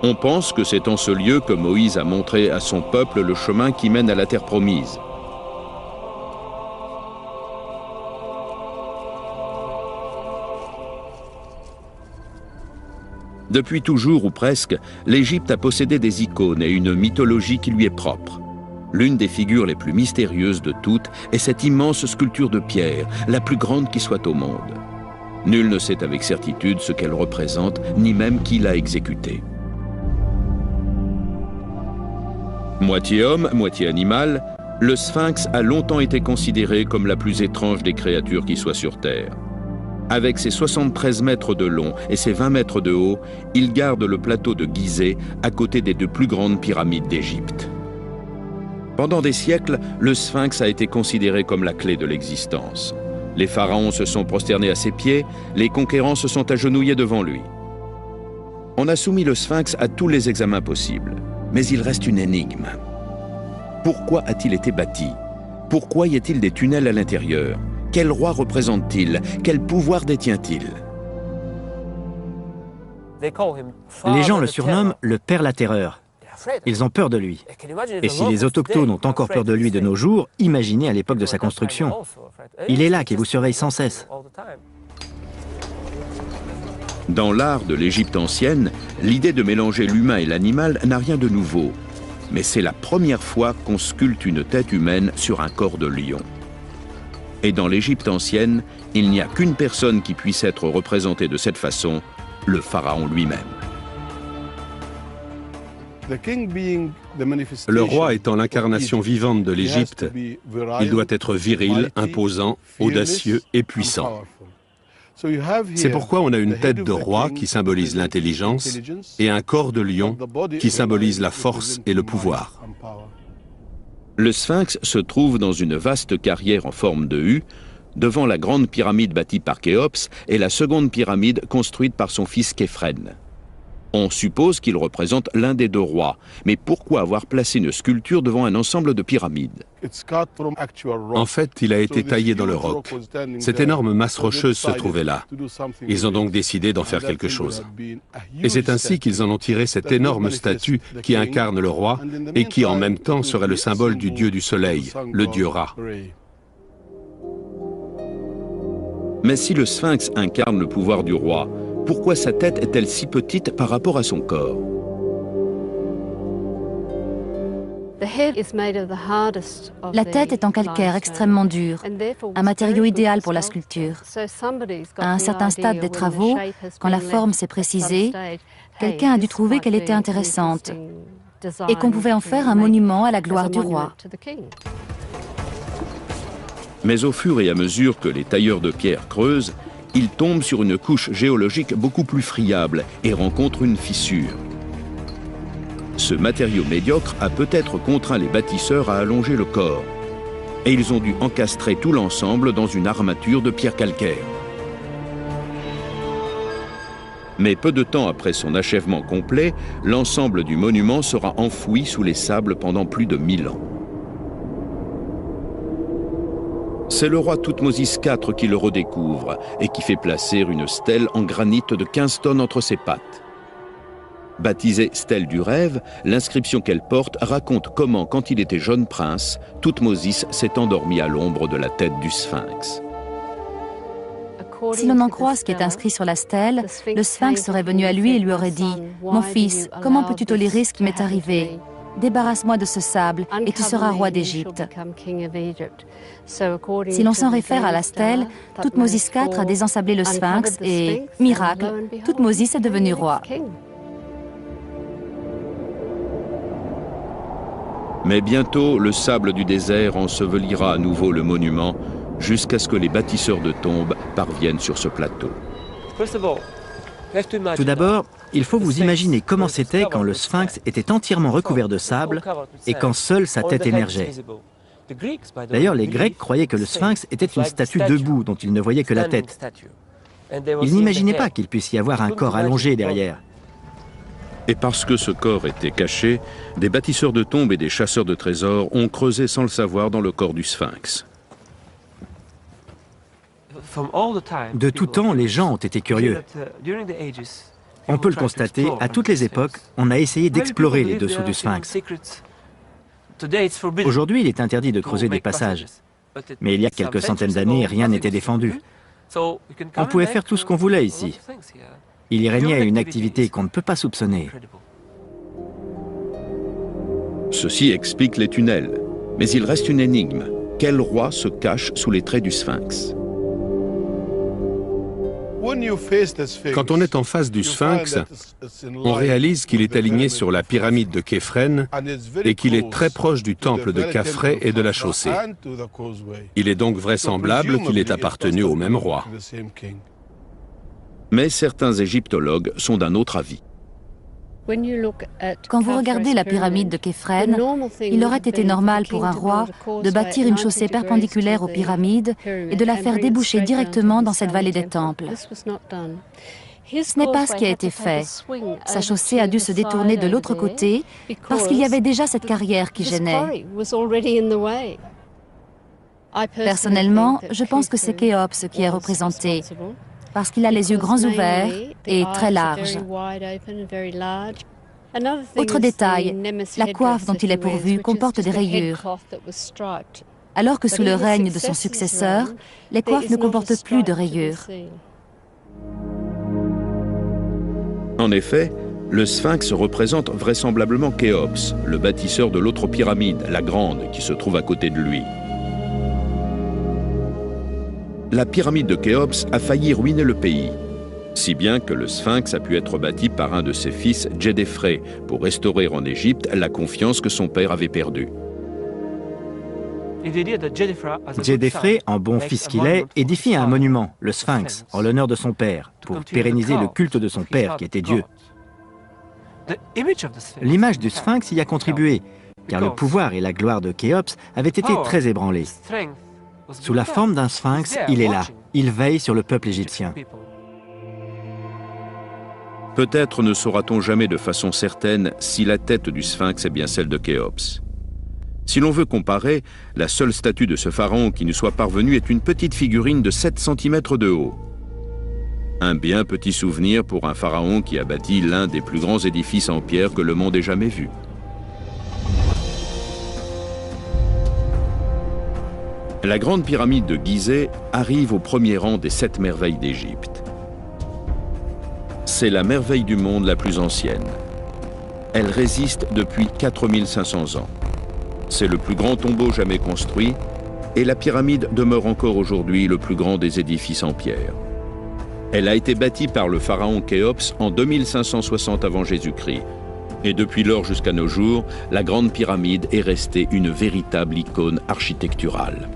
On pense que c'est en ce lieu que Moïse a montré à son peuple le chemin qui mène à la terre promise. Depuis toujours, ou presque, l'Égypte a possédé des icônes et une mythologie qui lui est propre. L'une des figures les plus mystérieuses de toutes est cette immense sculpture de pierre, la plus grande qui soit au monde. Nul ne sait avec certitude ce qu'elle représente, ni même qui l'a exécutée. Moitié homme, moitié animal, le Sphinx a longtemps été considéré comme la plus étrange des créatures qui soient sur Terre. Avec ses 73 mètres de long et ses 20 mètres de haut, il garde le plateau de Gizeh à côté des 2 plus grandes pyramides d'Égypte. Pendant des siècles, le Sphinx a été considéré comme la clé de l'existence. Les pharaons se sont prosternés à ses pieds, les conquérants se sont agenouillés devant lui. On a soumis le Sphinx à tous les examens possibles, mais il reste une énigme. Pourquoi a-t-il été bâti? Pourquoi y a-t-il des tunnels à l'intérieur? Quel roi représente-t-il? Quel pouvoir détient-il? Les gens le surnomment le Père la Terreur. Ils ont peur de lui. Et si les autochtones ont encore peur de lui de nos jours, imaginez à l'époque de sa construction. Il est là qui vous surveille sans cesse. Dans l'art de l'Égypte ancienne, l'idée de mélanger l'humain et l'animal n'a rien de nouveau. Mais c'est la première fois qu'on sculpte une tête humaine sur un corps de lion. Et dans l'Égypte ancienne, il n'y a qu'une personne qui puisse être représentée de cette façon, le pharaon lui-même. Le roi étant l'incarnation vivante de l'Égypte, il doit être viril, imposant, audacieux et puissant. C'est pourquoi on a une tête de roi qui symbolise l'intelligence et un corps de lion qui symbolise la force et le pouvoir. Le Sphinx se trouve dans une vaste carrière en forme de U, devant la grande pyramide bâtie par Khéops et la seconde pyramide construite par son fils Képhren. On suppose qu'il représente l'un des 2 rois, mais pourquoi avoir placé une sculpture devant un ensemble de pyramides? En fait, il a été taillé dans le roc. Cette énorme masse rocheuse se trouvait là. Ils ont donc décidé d'en faire quelque chose. Et c'est ainsi qu'ils en ont tiré cette énorme statue qui incarne le roi et qui en même temps serait le symbole du dieu du soleil, le dieu Ra. Mais si le Sphinx incarne le pouvoir du roi, pourquoi sa tête est-elle si petite par rapport à son corps? La tête est en calcaire extrêmement dur, un matériau idéal pour la sculpture. À un certain stade des travaux, quand la forme s'est précisée, quelqu'un a dû trouver qu'elle était intéressante et qu'on pouvait en faire un monument à la gloire du roi. Mais au fur et à mesure que les tailleurs de pierre creusent, ils tombent sur une couche géologique beaucoup plus friable et rencontrent une fissure. Ce matériau médiocre a peut-être contraint les bâtisseurs à allonger le corps. Et ils ont dû encastrer tout l'ensemble dans une armature de pierre calcaire. Mais peu de temps après son achèvement complet, l'ensemble du monument sera enfoui sous les sables pendant plus de 1000 ans. C'est le roi Thoutmôsis IV qui le redécouvre et qui fait placer une stèle en granit de 15 tonnes entre ses pattes. Baptisée stèle du rêve, l'inscription qu'elle porte raconte comment, quand il était jeune prince, Thoutmôsis s'est endormi à l'ombre de la tête du sphinx. Si l'on en croit ce qui est inscrit sur la stèle, le sphinx serait venu à lui et lui aurait dit « Mon fils, comment peux-tu tolérer ce qui m'est arrivé ? Débarrasse-moi de ce sable et tu seras roi d'Égypte. » Si l'on s'en réfère à la stèle, Thoutmôsis IV a désensablé le sphinx et, miracle, Thoutmôsis est devenu roi. Mais bientôt, le sable du désert ensevelira à nouveau le monument jusqu'à ce que les bâtisseurs de tombes parviennent sur ce plateau. Tout d'abord, il faut vous imaginer comment c'était quand le sphinx était entièrement recouvert de sable et quand seule sa tête émergeait. D'ailleurs, les Grecs croyaient que le sphinx était une statue debout dont ils ne voyaient que la tête. Ils n'imaginaient pas qu'il puisse y avoir un corps allongé derrière. Et parce que ce corps était caché, des bâtisseurs de tombes et des chasseurs de trésors ont creusé sans le savoir dans le corps du sphinx. De tout temps, les gens ont été curieux. On peut le constater, à toutes les époques, on a essayé d'explorer les dessous du sphinx. Aujourd'hui, il est interdit de creuser des passages. Mais il y a quelques centaines d'années, rien n'était défendu. On pouvait faire tout ce qu'on voulait ici. Il y régnait une activité qu'on ne peut pas soupçonner. Ceci explique les tunnels. Mais il reste une énigme. Quel roi se cache sous les traits du sphinx ? Quand on est en face du sphinx, on réalise qu'il est aligné sur la pyramide de Képhren et qu'il est très proche du temple de Khafré et de la chaussée. Il est donc vraisemblable qu'il ait appartenu au même roi. Mais certains égyptologues sont d'un autre avis. Quand vous regardez la pyramide de Képhren, il aurait été normal pour un roi de bâtir une chaussée perpendiculaire aux pyramides et de la faire déboucher directement dans cette vallée des temples. Ce n'est pas ce qui a été fait. Sa chaussée a dû se détourner de l'autre côté parce qu'il y avait déjà cette carrière qui gênait. Personnellement, je pense que c'est Khéops qui est représenté, parce qu'il a les yeux grands ouverts et très larges. Autre détail, la coiffe dont il est pourvu comporte des rayures, alors que sous le règne de son successeur, les coiffes ne comportent plus de rayures. En effet, le sphinx représente vraisemblablement Khéops, le bâtisseur de l'autre pyramide, la grande, qui se trouve à côté de lui. La pyramide de Khéops a failli ruiner le pays, si bien que le sphinx a pu être bâti par un de ses fils, Djedefré, pour restaurer en Égypte la confiance que son père avait perdue. Djedefré, en bon fils qu'il est, édifie un monument, le sphinx, en l'honneur de son père, pour pérenniser le culte de son père qui était Dieu. L'image du sphinx y a contribué, car le pouvoir et la gloire de Khéops avaient été très ébranlés. Sous la forme d'un sphinx, il est là. Il veille sur le peuple égyptien. Peut-être ne saura-t-on jamais de façon certaine si la tête du sphinx est bien celle de Khéops. Si l'on veut comparer, la seule statue de ce pharaon qui nous soit parvenue est une petite figurine de 7 cm de haut. Un bien petit souvenir pour un pharaon qui a bâti l'un des plus grands édifices en pierre que le monde ait jamais vu. La grande pyramide de Gizeh arrive au premier rang des 7 merveilles d'Égypte. C'est la merveille du monde la plus ancienne. Elle résiste depuis 4500 ans. C'est le plus grand tombeau jamais construit et la pyramide demeure encore aujourd'hui le plus grand des édifices en pierre. Elle a été bâtie par le pharaon Khéops en 2560 avant Jésus-Christ. Et depuis lors jusqu'à nos jours, la grande pyramide est restée une véritable icône architecturale.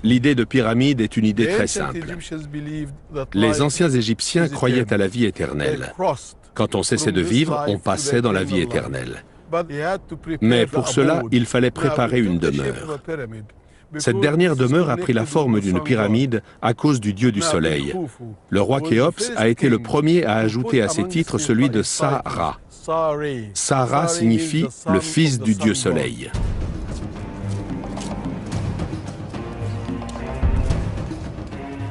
L'idée de pyramide est une idée très simple. Les anciens Égyptiens croyaient à la vie éternelle. Quand on cessait de vivre, on passait dans la vie éternelle. Mais pour cela, il fallait préparer une demeure. Cette dernière demeure a pris la forme d'une pyramide à cause du dieu du soleil. Le roi Khéops a été le premier à ajouter à ses titres celui de Sa-Ra. Sa-Ra signifie le fils du dieu soleil.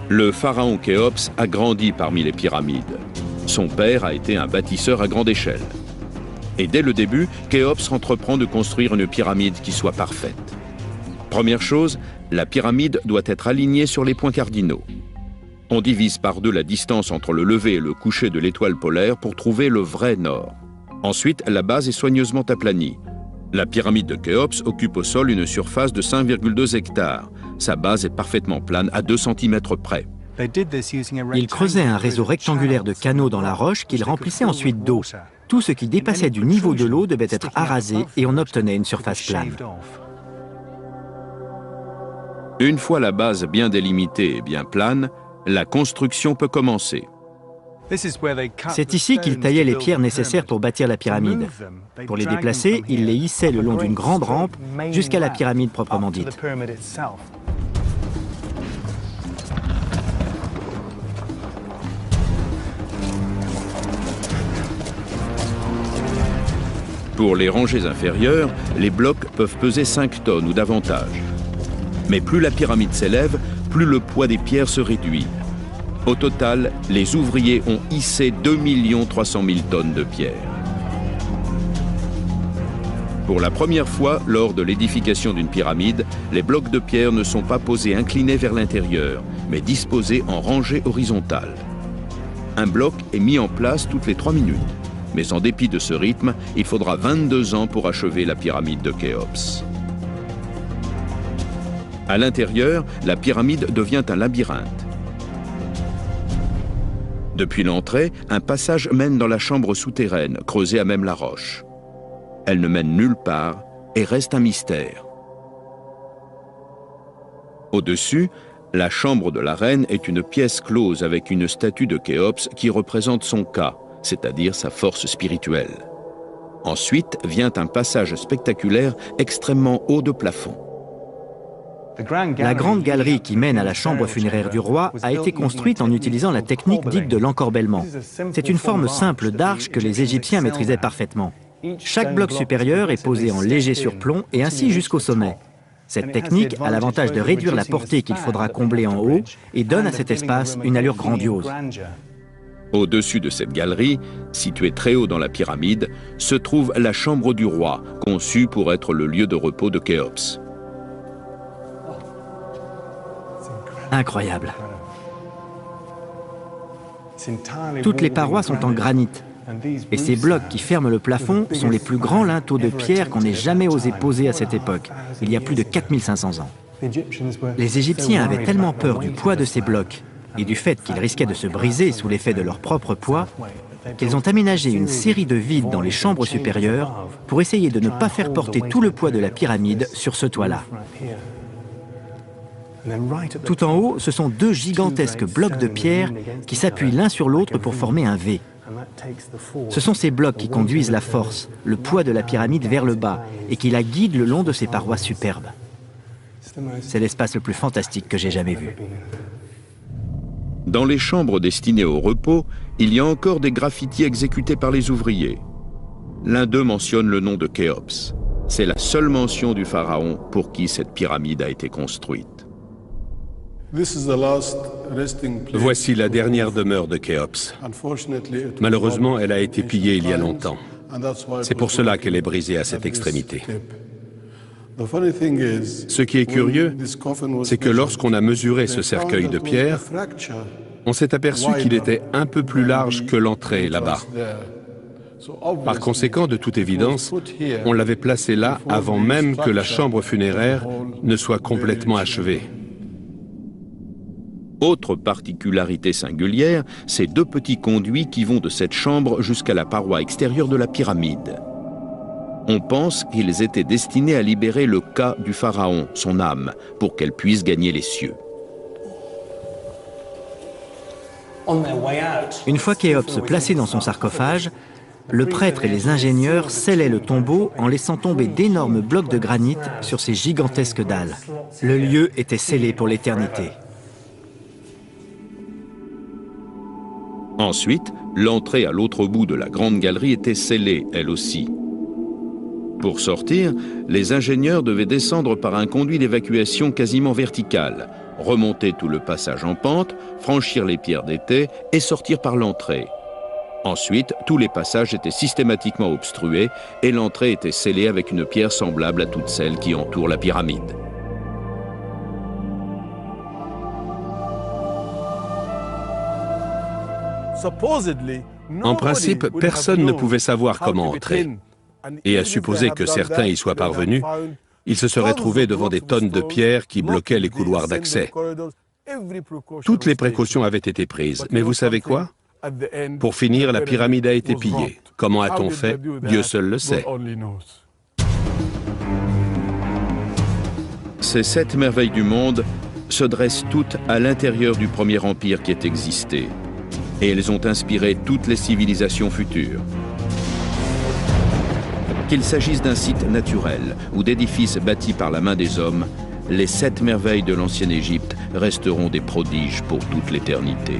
Le pharaon Khéops a grandi parmi les pyramides. Son père a été un bâtisseur à grande échelle. Et dès le début, Khéops entreprend de construire une pyramide qui soit parfaite. Première chose, la pyramide doit être alignée sur les points cardinaux. On divise par deux la distance entre le lever et le coucher de l'étoile polaire pour trouver le vrai nord. Ensuite, la base est soigneusement aplanie. La pyramide de Khéops occupe au sol une surface de 5,2 hectares. Sa base est parfaitement plane à 2 cm près. Ils creusaient un réseau rectangulaire de canaux dans la roche qu'ils remplissaient ensuite d'eau. Tout ce qui dépassait du niveau de l'eau devait être arasé et on obtenait une surface plane. Une fois la base bien délimitée et bien plane, la construction peut commencer. C'est ici qu'ils taillaient les pierres nécessaires pour bâtir la pyramide. Pour les déplacer, ils les hissaient le long d'une grande rampe jusqu'à la pyramide proprement dite. Pour les rangées inférieures, les blocs peuvent peser 5 tonnes ou davantage. Mais plus la pyramide s'élève, plus le poids des pierres se réduit. Au total, les ouvriers ont hissé 2 300 000 tonnes de pierres. Pour la première fois, lors de l'édification d'une pyramide, les blocs de pierre ne sont pas posés inclinés vers l'intérieur, mais disposés en rangée horizontale. Un bloc est mis en place toutes les 3 minutes. Mais en dépit de ce rythme, il faudra 22 ans pour achever la pyramide de Khéops. À l'intérieur, la pyramide devient un labyrinthe. Depuis l'entrée, un passage mène dans la chambre souterraine, creusée à même la roche. Elle ne mène nulle part et reste un mystère. Au-dessus, la chambre de la reine est une pièce close avec une statue de Khéops qui représente son Ka, c'est-à-dire sa force spirituelle. Ensuite vient un passage spectaculaire extrêmement haut de plafond. La grande galerie qui mène à la chambre funéraire du roi a été construite en utilisant la technique dite de l'encorbellement. C'est une forme simple d'arche que les Égyptiens maîtrisaient parfaitement. Chaque bloc supérieur est posé en léger surplomb et ainsi jusqu'au sommet. Cette technique a l'avantage de réduire la portée qu'il faudra combler en haut et donne à cet espace une allure grandiose. Au-dessus de cette galerie, située très haut dans la pyramide, se trouve la chambre du roi, conçue pour être le lieu de repos de Khéops. Incroyable. Toutes les parois sont en granit. Et ces blocs qui ferment le plafond sont les plus grands linteaux de pierre qu'on ait jamais osé poser à cette époque, il y a plus de 4500 ans. Les Égyptiens avaient tellement peur du poids de ces blocs et du fait qu'ils risquaient de se briser sous l'effet de leur propre poids, qu'ils ont aménagé une série de vides dans les chambres supérieures pour essayer de ne pas faire porter tout le poids de la pyramide sur ce toit-là. Tout en haut, ce sont 2 gigantesques blocs de pierre qui s'appuient l'un sur l'autre pour former un V. Ce sont ces blocs qui conduisent la force, le poids de la pyramide vers le bas et qui la guident le long de ses parois superbes. C'est l'espace le plus fantastique que j'ai jamais vu. Dans les chambres destinées au repos, il y a encore des graffitis exécutés par les ouvriers. L'un d'eux mentionne le nom de Khéops. C'est la seule mention du pharaon pour qui cette pyramide a été construite. Voici la dernière demeure de Khéops. Malheureusement, elle a été pillée il y a longtemps. C'est pour cela qu'elle est brisée à cette extrémité. Ce qui est curieux, c'est que lorsqu'on a mesuré ce cercueil de pierre, on s'est aperçu qu'il était un peu plus large que l'entrée là-bas. Par conséquent, de toute évidence, on l'avait placé là avant même que la chambre funéraire ne soit complètement achevée. Autre particularité singulière, ces 2 petits conduits qui vont de cette chambre jusqu'à la paroi extérieure de la pyramide. On pense qu'ils étaient destinés à libérer le Ka du pharaon, son âme, pour qu'elle puisse gagner les cieux. Une fois Khéops placé dans son sarcophage, le prêtre et les ingénieurs scellaient le tombeau en laissant tomber d'énormes blocs de granit sur ces gigantesques dalles. Le lieu était scellé pour l'éternité. Ensuite, l'entrée à l'autre bout de la grande galerie était scellée, elle aussi. Pour sortir, les ingénieurs devaient descendre par un conduit d'évacuation quasiment vertical, remonter tout le passage en pente, franchir les pierres d'étai et sortir par l'entrée. Ensuite, tous les passages étaient systématiquement obstrués et l'entrée était scellée avec une pierre semblable à toutes celles qui entourent la pyramide. En principe, personne ne pouvait savoir comment entrer. Et à supposer que certains y soient parvenus, ils se seraient trouvés devant des tonnes de pierres qui bloquaient les couloirs d'accès. Toutes les précautions avaient été prises. Mais vous savez quoi? Pour finir, la pyramide a été pillée. Comment a-t-on fait? Dieu seul le sait. Ces 7 merveilles du monde se dressent toutes à l'intérieur du premier empire qui ait existé. Et elles ont inspiré toutes les civilisations futures. Qu'il s'agisse d'un site naturel ou d'édifices bâtis par la main des hommes, les 7 merveilles de l'ancienne Égypte resteront des prodiges pour toute l'éternité.